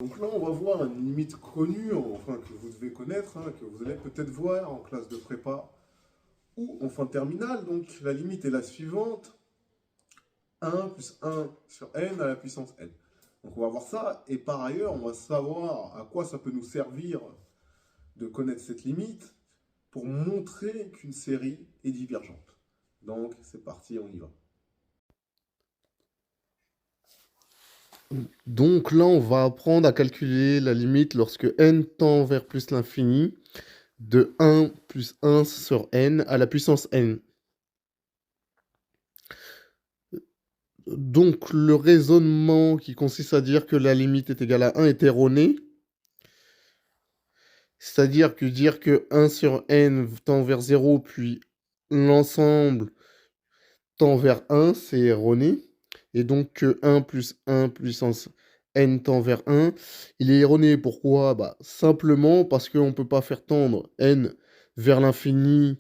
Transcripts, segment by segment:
Donc là, on va voir une limite connue, enfin que vous devez connaître, hein, que vous allez peut-être voir en classe de prépa ou en fin de terminale. Donc la limite est la suivante, 1 plus 1 sur n à la puissance n. Donc on va voir ça, et par ailleurs, on va savoir à quoi ça peut nous servir de connaître cette limite pour montrer qu'une série est divergente. Donc c'est parti, on y va. Donc là, on va apprendre à calculer la limite lorsque n tend vers plus l'infini de 1 plus 1 sur n à la puissance n. Donc le raisonnement qui consiste à dire que la limite est égale à 1 est erroné. C'est-à-dire que dire que 1 sur n tend vers 0 puis l'ensemble tend vers 1, c'est erroné. Et donc que 1 plus 1 puissance n tend vers 1, il est erroné. Pourquoi? Bah, simplement parce qu'on ne peut pas faire tendre n vers l'infini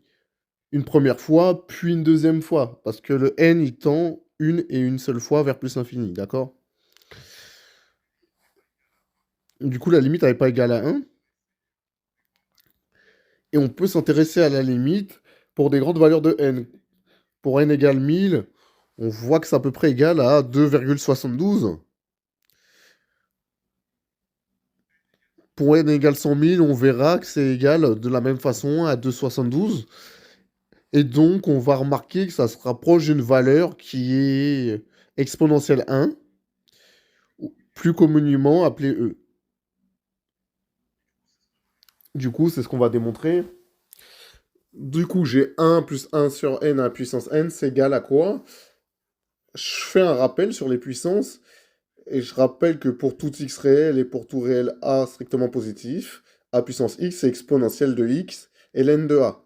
une première fois, puis une deuxième fois. Parce que le n, il tend une et une seule fois vers plus l'infini, d'accord? Du coup, la limite n'est pas égale à 1. Et on peut s'intéresser à la limite pour des grandes valeurs de n. Pour n égale 1000, on voit que c'est à peu près égal à 2,72. Pour n égale 100 000, on verra que c'est égal de la même façon à 2,72. Et donc, on va remarquer que ça se rapproche d'une valeur qui est exponentielle 1, plus communément appelée e. Du coup, c'est ce qu'on va démontrer. Du coup, j'ai 1 plus 1 sur n à la puissance n, c'est égal à quoi? Je fais un rappel sur les puissances. Et je rappelle que pour tout x réel et pour tout réel a strictement positif, a puissance x est exponentielle de x et ln de a.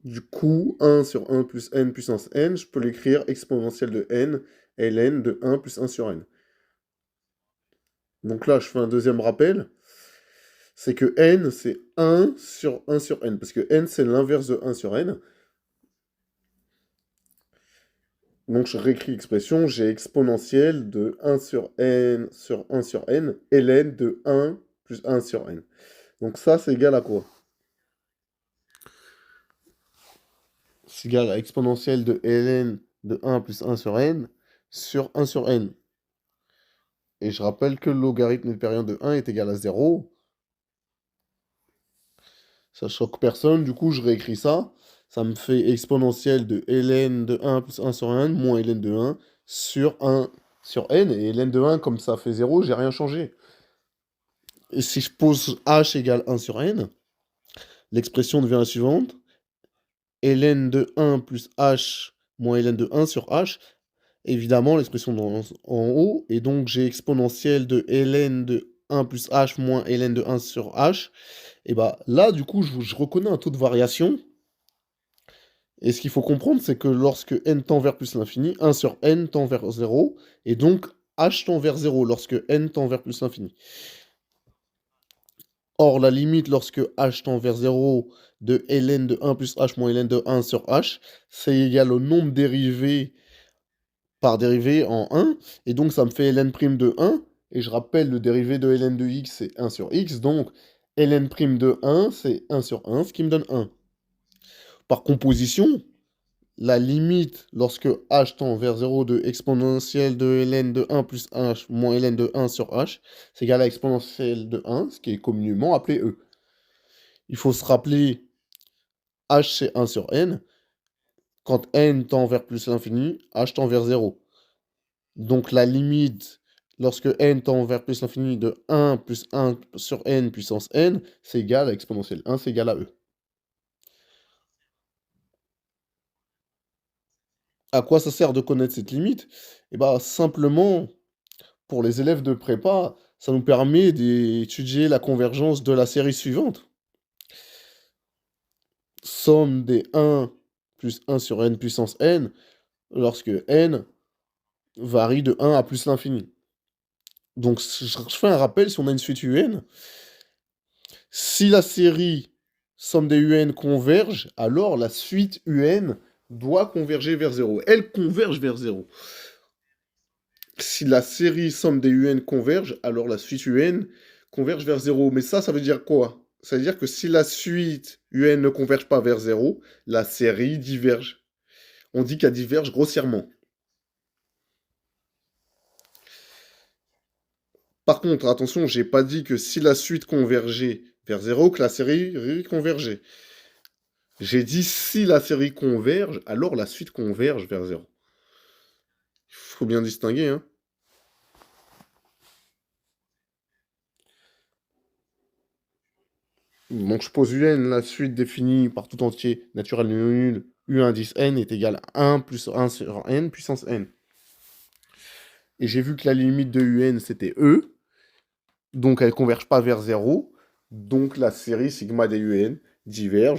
Du coup, 1 sur 1 plus n puissance n, je peux l'écrire exponentielle de n et ln de 1 plus 1 sur n. Donc là, je fais un deuxième rappel. C'est que n, c'est 1 sur n, parce que n, c'est l'inverse de 1 sur n. Donc je réécris l'expression, j'ai exponentielle de 1 sur n sur 1 sur n, et ln de 1 plus 1 sur n. Donc ça, c'est égal à quoi? C'est égal à exponentielle de ln de 1 plus 1 sur n sur 1 sur n. Et je rappelle que le logarithme népérien de 1 est égal à 0. Ça choque personne, du coup je réécris ça. Ça me fait exponentielle de ln de 1 plus 1 sur n moins ln de 1 sur 1 sur n. Et ln de 1, comme ça fait 0, j'ai rien changé. Et si je pose h égale 1 sur n, l'expression devient la suivante. Ln de 1 plus h moins ln de 1 sur h. Évidemment, l'expression en haut. Et donc, j'ai exponentielle de ln de 1 plus h moins ln de 1 sur h. Et bah là, du coup, je reconnais un taux de variation. Et ce qu'il faut comprendre, c'est que lorsque n tend vers plus l'infini, 1 sur n tend vers 0. Et donc, h tend vers 0 lorsque n tend vers plus l'infini. Or, la limite lorsque h tend vers 0 de ln de 1 plus h moins ln de 1 sur h, c'est égal au nombre dérivé par dérivé en 1. Et donc, ça me fait ln' de 1. Et je rappelle, le dérivé de ln de x, c'est 1 sur x. Donc, ln' de 1, c'est 1 sur 1, ce qui me donne 1. Par composition, la limite lorsque h tend vers 0 de exponentielle de ln de 1 plus h moins ln de 1 sur h, c'est égal à exponentielle de 1, ce qui est communément appelé e. Il faut se rappeler, h c'est 1 sur n. Quand n tend vers plus l'infini, h tend vers 0. Donc la limite, lorsque n tend vers plus l'infini de 1 plus 1 sur n puissance n, c'est égal à exponentielle 1, c'est égal à e. À quoi ça sert de connaître cette limite? Eh bien, simplement, pour les élèves de prépa, ça nous permet d'étudier la convergence de la série suivante. Somme des 1 plus 1 sur n puissance n, lorsque n varie de 1 à plus l'infini. Donc, je fais un rappel, si on a une suite un, si la série somme des un converge, alors la suite un doit converger vers 0. Elle converge vers 0. Si la série somme des UN converge, alors la suite UN converge vers 0. Mais ça veut dire quoi? Ça veut dire que si la suite UN ne converge pas vers 0, la série diverge. On dit qu'elle diverge grossièrement. Par contre, attention, j'ai pas dit que si la suite convergeait vers 0, que la série convergeait. J'ai dit si la série converge, alors la suite converge vers 0. Il faut bien distinguer, hein. Donc je pose UN, la suite définie par tout entier naturel nul, U indice n est égal à 1 plus 1 sur n puissance n. Et j'ai vu que la limite de UN c'était E, donc elle ne converge pas vers 0, donc la série sigma des UN diverge